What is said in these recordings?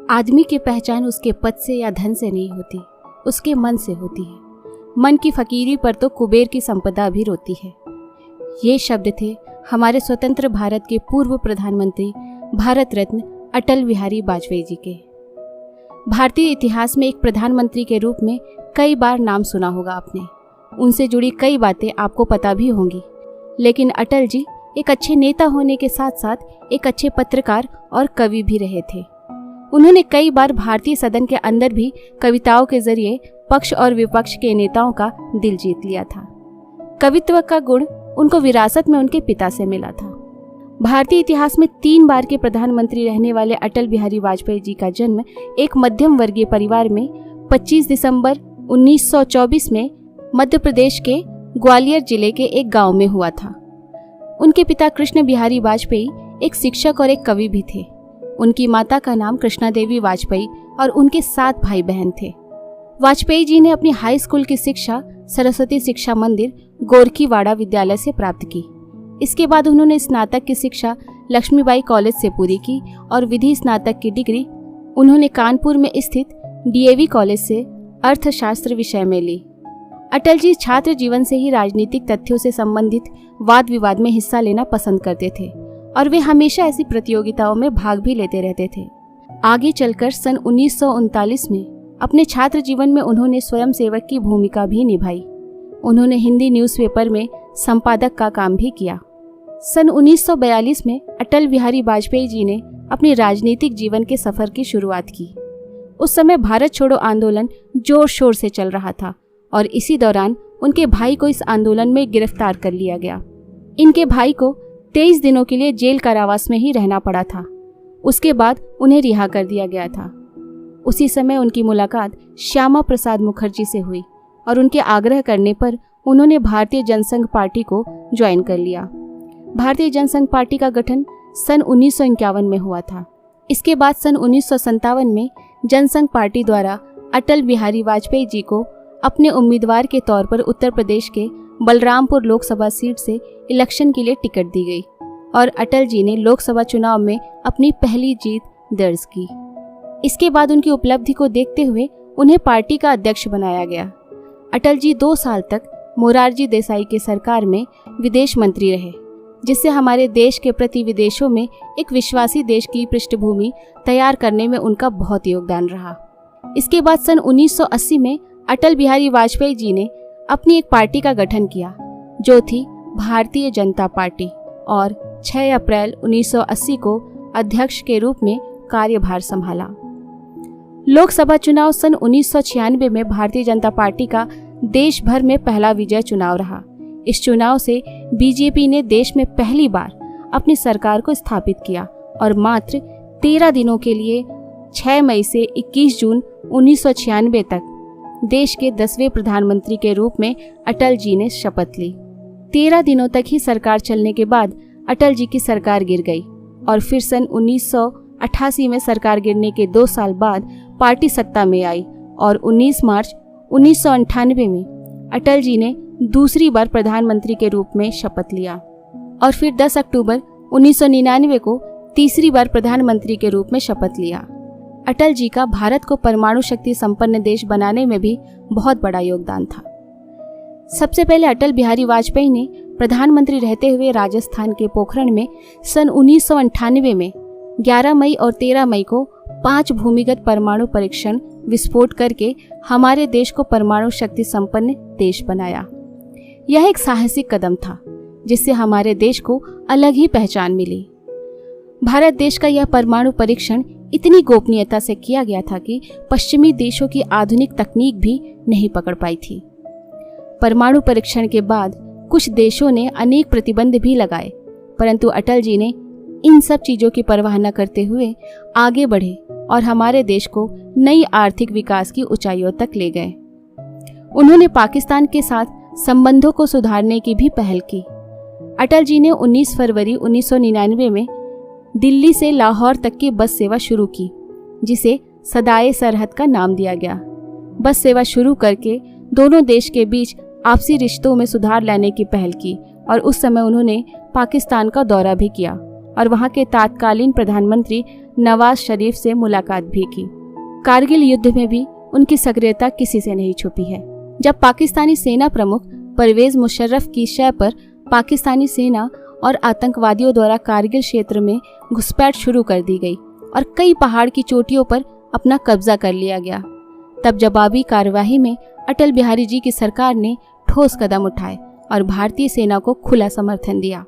आदमी की पहचान उसके पद से या धन से नहीं होती, उसके मन से होती है। मन की फकीरी पर तो कुबेर की संपदा भी रोती है। ये शब्द थे हमारे स्वतंत्र भारत के पूर्व प्रधानमंत्री भारत रत्न अटल बिहारी वाजपेयी जी के। भारतीय इतिहास में एक प्रधानमंत्री के रूप में कई बार नाम सुना होगा आपने, उनसे जुड़ी कई बातें आपको पता भी होंगी। लेकिन अटल जी एक अच्छे नेता होने के साथ साथ एक अच्छे पत्रकार और कवि भी रहे थे। उन्होंने कई बार भारतीय सदन के अंदर भी कविताओं के जरिए पक्ष और विपक्ष के नेताओं का दिल जीत लिया था। कवित्व का गुण उनको विरासत में उनके पिता से मिला था। भारतीय इतिहास में 3 बार के प्रधानमंत्री रहने वाले अटल बिहारी वाजपेयी जी का जन्म एक मध्यम वर्गीय परिवार में 25 दिसंबर 1924 में मध्य प्रदेश के ग्वालियर जिले के एक गांव में हुआ था। उनके पिता कृष्ण बिहारी वाजपेयी एक शिक्षक और एक कवि भी थे। उनकी माता का नाम कृष्णा देवी वाजपेयी और उनके 7 भाई बहन थे। वाजपेयी जी ने अपनी हाई स्कूल की शिक्षा सरस्वती शिक्षा मंदिर गोरखीवाड़ा विद्यालय से प्राप्त की। इसके बाद उन्होंने स्नातक की शिक्षा लक्ष्मीबाई कॉलेज से पूरी की और विधि स्नातक की डिग्री उन्होंने कानपुर में स्थित डीएवी कॉलेज से अर्थशास्त्र विषय में ली। अटल जी छात्र जीवन से ही राजनीतिक तथ्यों से संबंधित वाद विवाद में हिस्सा लेना पसंद करते थे और वे हमेशा ऐसी प्रतियोगिताओं में भाग भी लेते रहते थे। आगे चलकर सन 1939 में अपने छात्र जीवन में उन्होंने स्वयं सेवक की भूमिका भी निभाई। उन्होंने हिंदी न्यूज़पेपर में संपादक का काम भी किया। सन 1942 में अटल बिहारी वाजपेयी जी ने अपने राजनीतिक जीवन के सफर की शुरुआत की। उस समय भारत छोड़ो आंदोलन जोर शोर से चल रहा था और इसी दौरान उनके भाई को इस आंदोलन में गिरफ्तार कर लिया गया। इनके भाई को 23 दिनों के लिए जेल कारावास में ही रहना पड़ा था। उसके बाद उन्हें रिहा कर दिया गया था। उसी समय उनकी मुलाकात श्यामा प्रसाद मुखर्जी से हुई और उनके आग्रह करने पर उन्होंने भारतीय जनसंघ पार्टी को ज्वाइन कर लिया। भारतीय जनसंघ पार्टी का गठन सन 1951 में हुआ था। इसके बाद सन 1957 में जनसंघ पार्टी द्वारा अटल बिहारी वाजपेयी जी को अपने उम्मीदवार के तौर पर उत्तर प्रदेश के बलरामपुर लोकसभा सीट से इलेक्शन के लिए टिकट दी गई और अटल जी ने लोकसभा चुनाव में अपनी पहली जीत दर्ज की। इसके बाद उनकी उपलब्धि को देखते हुए उन्हें पार्टी का अध्यक्ष बनाया गया। अटल जी 2 साल तक मोरारजी देसाई की सरकार में विदेश मंत्री रहे, जिससे हमारे देश के प्रति विदेशों में एक विश्वासी देश की पृष्ठभूमि तैयार करने में उनका बहुत योगदान रहा। इसके बाद सन 1980 में अटल बिहारी वाजपेयी जी ने अपनी एक पार्टी का गठन किया, जो थी भारतीय जनता पार्टी, और 6 अप्रैल 1980 को अध्यक्ष के रूप में कार्यभार संभाला। लोकसभा चुनाव सन 1996 में भारतीय जनता पार्टी का देश भर में पहला विजय चुनाव रहा। इस चुनाव से बीजेपी ने देश में पहली बार अपनी सरकार को स्थापित किया और मात्र 13 दिनों के लिए 6 मई से 21 जून 1996 तक देश के 10वें प्रधानमंत्री के रूप में अटल जी ने शपथ ली। 13 दिनों तक ही सरकार चलने के बाद अटल जी की सरकार गिर गई और फिर सन 1988 में सरकार गिरने के 2 साल बाद पार्टी सत्ता में आई और 19 मार्च 1998 में अटल जी ने दूसरी बार प्रधानमंत्री के रूप में शपथ लिया और फिर 10 अक्टूबर 1999 को तीसरी बार प्रधानमंत्री के रूप में शपथ लिया। अटल जी का भारत को परमाणु शक्ति संपन्न देश बनाने में भी बहुत बड़ा योगदान था। सबसे पहले अटल बिहारी वाजपेयी ने प्रधानमंत्री रहते हुए राजस्थान के पोखरण में सन 1998 में 11 मई और 13 मई को 5 भूमिगत परमाणु परीक्षण विस्फोट करके हमारे देश को परमाणु शक्ति संपन्न देश बनाया। यह एक साहसिक कदम था जिससे हमारे देश को अलग ही पहचान मिली। भारत देश का यह परमाणु परीक्षण इतनी गोपनीयता से किया गया था कि पश्चिमी देशों की आधुनिक तकनीक भी नहीं पकड़ पाई थी। परमाणु परीक्षण के बाद कुछ देशों ने अनेक प्रतिबंध भी लगाए, परंतु अटल जी ने इन सब चीजों की परवाह न करते हुए आगे बढ़े और हमारे देश को नई आर्थिक विकास की ऊंचाइयों तक ले गए। उन्होंने पाकिस्तान के साथ संबंधों को सुधारने की भी पहल की। अटल जी ने 19 फरवरी 1999 में दिल्ली से लाहौर तक की बस सेवा शुरू की, जिसे सदाए सरहद का नाम दिया गया। बस सेवा शुरू करके दोनों देश के बीच आपसी रिश्तों में सुधार लाने की पहल की और उस समय उन्होंने पाकिस्तान का दौरा भी किया और वहां के तत्कालीन प्रधानमंत्री नवाज शरीफ से मुलाकात भी की। कारगिल युद्ध में भी उनकी सक्रियता किसी से नहीं छुपी है। जब पाकिस्तानी सेना प्रमुख परवेज मुशर्रफ की शय पर पाकिस्तानी सेना और आतंकवादियों द्वारा कारगिल क्षेत्र में घुसपैठ शुरू कर दी गई और कई पहाड़ की चोटियों पर अपना कब्जा कर लिया गया, तब जवाबी कार्यवाही में अटल बिहारी जी की सरकार ने ठोस कदम उठाए और भारतीय सेना को खुला समर्थन दिया,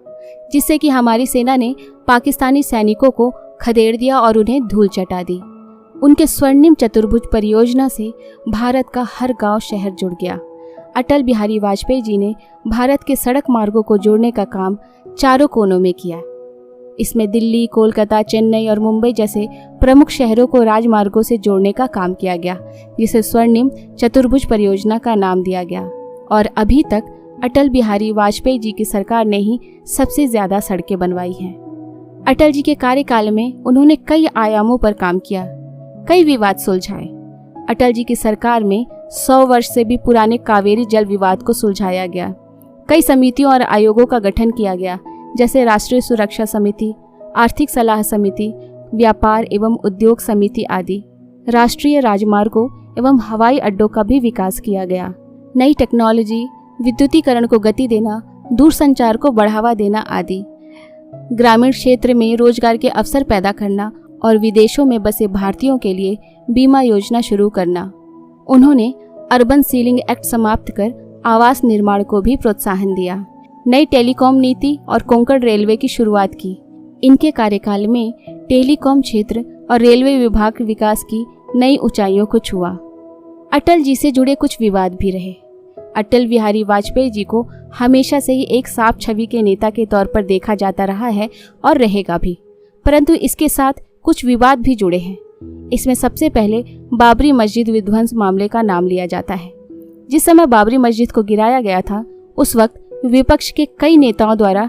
जिससे कि हमारी सेना ने पाकिस्तानी सैनिकों को खदेड़ दिया और उन्हें धूल चटा दी। उनके स्वर्णिम चतुर्भुज परियोजना से भारत का हर गांव शहर जुड़ गया। अटल बिहारी वाजपेयी जी ने भारत के सड़क मार्गों को जोड़ने का काम चारों कोनों में किया। इसमें दिल्ली, कोलकाता, चेन्नई और मुंबई जैसे प्रमुख शहरों को राजमार्गों से जोड़ने का काम किया गया, जिसे स्वर्णिम चतुर्भुज परियोजना का नाम दिया गया। और अभी तक अटल बिहारी वाजपेयी जी की सरकार ने ही सबसे ज्यादा सड़कें बनवाई हैं। अटल जी के कार्यकाल में उन्होंने कई आयामों पर काम किया, कई विवाद सुलझाए। अटल जी की सरकार में 100 वर्ष से भी पुराने कावेरी जल विवाद को सुलझाया गया। कई समितियों और आयोगों का गठन किया गया, जैसे राष्ट्रीय सुरक्षा समिति, आर्थिक सलाह समिति, व्यापार एवं उद्योग समिति आदि। राष्ट्रीय राजमार्गों एवं हवाई अड्डों का भी विकास किया गया। नई टेक्नोलॉजी, विद्युतीकरण को गति देना, दूरसंचार को बढ़ावा देना आदि। ग्रामीण क्षेत्र में रोजगार के अवसर पैदा करना और विदेशों में बसे भारतीयों के लिए बीमा योजना शुरू करना। उन्होंने अर्बन सीलिंग एक्ट समाप्त कर आवास निर्माण को भी प्रोत्साहन दिया। नई टेलीकॉम नीति और कोंकण रेलवे की शुरुआत की। इनके कार्यकाल में टेलीकॉम क्षेत्र और रेलवे विभाग विकास की नई ऊंचाइयों को छुआ। अटल जी से जुड़े कुछ विवाद भी रहे। अटल बिहारी वाजपेयी जी को हमेशा से ही एक साफ छवि के नेता के तौर पर देखा जाता रहा है और रहेगा भी, परंतु इसके साथ कुछ विवाद भी जुड़े हैं। इसमें सबसे पहले बाबरी मस्जिद विध्वंस मामले का नाम लिया जाता है। जिस समय बाबरी मस्जिद को गिराया गया था, उस वक्त विपक्ष के कई नेताओं द्वारा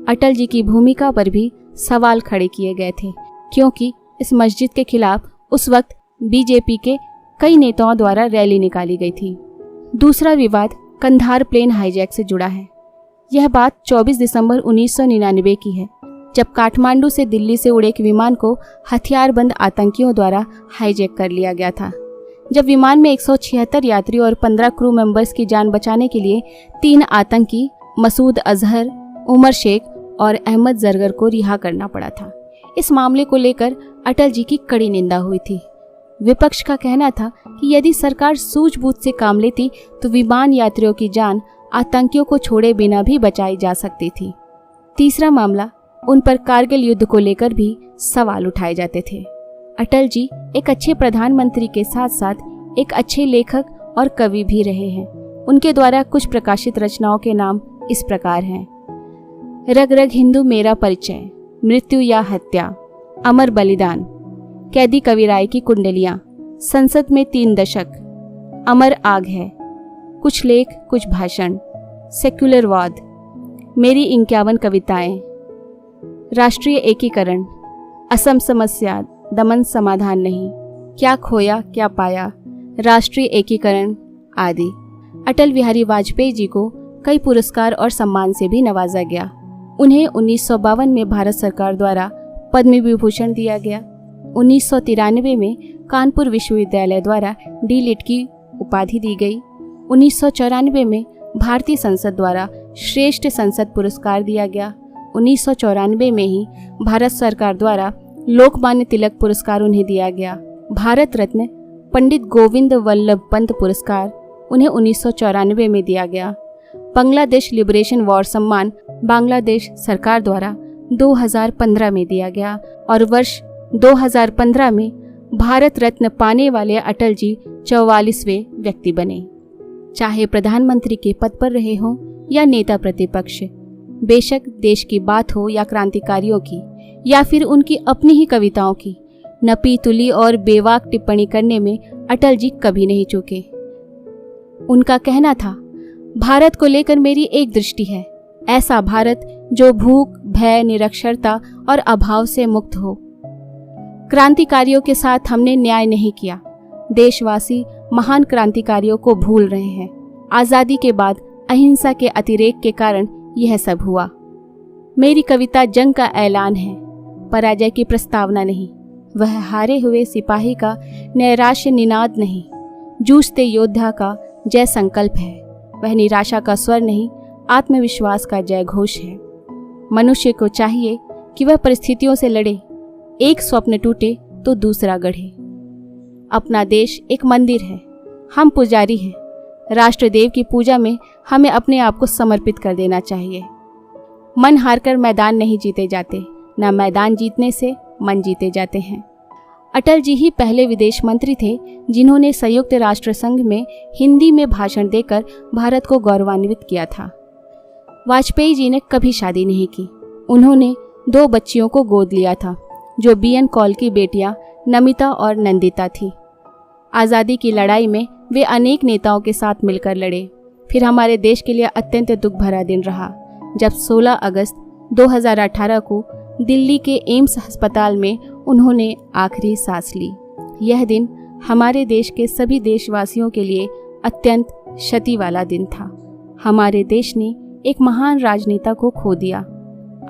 अटल जी की भूमिका पर भी सवाल खड़े किए गए थे, क्योंकि इस मस्जिद के खिलाफ उस वक्त बीजेपी के कई नेताओं द्वारा रैली निकाली गई थी। दूसरा विवाद कंधार प्लेन हाईजैक से जुड़ा है। यह बात 24 दिसंबर 1999 की है, जब काठमांडू से दिल्ली से उड़े एक विमान को हथियारबंद आतंकियों द्वारा हाईजैक कर लिया गया था। जब विमान में 176 यात्री और 15 क्रू मेंबर्स की जान बचाने के लिए 3 आतंकी मसूद अजहर, उमर शेख और अहमद जरगर को रिहा करना पड़ा था। इस मामले को लेकर अटल जी की कड़ी निंदा हुई थी। विपक्ष का कहना था कि यदि सरकार सूझबूझ से काम लेती तो विमान यात्रियों की जान आतंकियों को छोड़े बिना भी बचाई जा सकती थी। तीसरा मामला, उन पर कारगिल युद्ध को लेकर भी सवाल उठाए जाते थे। अटल जी एक अच्छे प्रधानमंत्री के साथ साथ एक अच्छे लेखक और कवि भी रहे हैं। उनके द्वारा कुछ प्रकाशित रचनाओं के नाम इस प्रकार हैं: रग रग हिंदू मेरा परिचय, मृत्यु या हत्या, अमर बलिदान, कैदी कविराय की कुंडलियां, संसद में 3 दशक, अमर आग है, कुछ लेख कुछ भाषण, सेक्युलरवाद, मेरी 51 कविताएं, राष्ट्रीय एकीकरण, असम समस्या, दमन समाधान नहीं, क्या खोया क्या पाया, राष्ट्रीय एकीकरण आदि। अटल बिहारी वाजपेयी जी को कई पुरस्कार और सम्मान से भी नवाजा गया। उन्हें 1952 में भारत सरकार द्वारा पद्म विभूषण दिया गया। 1993 में कानपुर विश्वविद्यालय द्वारा डी.लिट की उपाधि दी गई। 1994 में भारतीय संसद द्वारा श्रेष्ठ संसद पुरस्कार दिया गया। 1994 में ही भारत सरकार द्वारा लोकमान्य तिलक पुरस्कार उन्हें दिया गया। भारत रत्न पंडित गोविंद वल्लभ पंत पुरस्कार उन्हें 1994 में दिया गया। बांग्लादेश लिबरेशन वॉर सम्मान बांग्लादेश सरकार द्वारा 2015 में दिया गया और वर्ष 2015 में भारत रत्न पाने वाले अटल जी 44वें व्यक्ति बने। चाहे प्रधानमंत्री के पद पर रहे हों या नेता प्रतिपक्ष, बेशक देश की बात हो या क्रांतिकारियों की या फिर उनकी अपनी ही कविताओं की, नपी तुली और बेवाक टिप्पणी करने में अटल जी कभी नहीं चूके। उनका कहना था, भारत को लेकर मेरी एक दृष्टि है, ऐसा भारत जो भूख, भय, निरक्षरता और अभाव से मुक्त हो। क्रांतिकारियों के साथ हमने न्याय नहीं किया। देशवासी महान क्रांतिकारियों को भूल रहे हैं। आज़ादी के बाद अहिंसा के अतिरेक के कारण यह सब हुआ। मेरी कविता जंग का ऐलान है, पराजय की प्रस्तावना नहीं, वह हारे हुए सिपाही का नैराश्य निनाद नहीं, जूझते योद्धा का जय संकल्प है। वह निराशा का स्वर नहीं, आत्मविश्वास का जय घोष है। मनुष्य को चाहिए कि वह परिस्थितियों से लड़े, एक स्वप्न टूटे तो दूसरा गढ़े। अपना देश एक मंदिर है, हम पुजारी हैं। राष्ट्रदेव की पूजा में हमें अपने आप को समर्पित कर देना चाहिए। मन हारकर मैदान नहीं जीते जाते, न मैदान जीतने से मन जीते जाते हैं। अटल जी ही पहले विदेश मंत्री थे जिन्होंने संयुक्त राष्ट्र संघ में हिंदी में भाषण देकर भारत को गौरवान्वित किया था। वाजपेयी जी ने कभी शादी नहीं की। उन्होंने 2 बच्चियों को गोद लिया था, जो बीएन कौल की बेटियां नमिता और नंदिता थी। आज़ादी की लड़ाई में वे अनेक नेताओं के साथ मिलकर लड़े। फिर हमारे देश के लिए अत्यंत दुख भरा दिन रहा जब 16 अगस्त 2018 को दिल्ली के एम्स अस्पताल में उन्होंने आखिरी सांस ली। यह दिन हमारे देश के सभी देशवासियों के लिए अत्यंत क्षति वाला दिन था। हमारे देश ने एक महान राजनेता को खो दिया।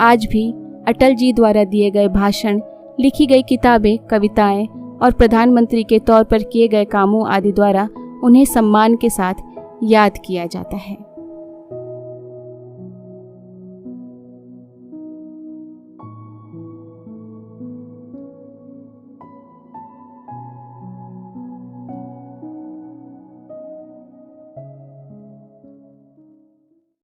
आज भी अटल जी द्वारा दिए गए भाषण, लिखी गई किताबें, कविताएं और प्रधानमंत्री के तौर पर किए गए कामों आदि द्वारा उन्हें सम्मान के साथ याद किया जाता है।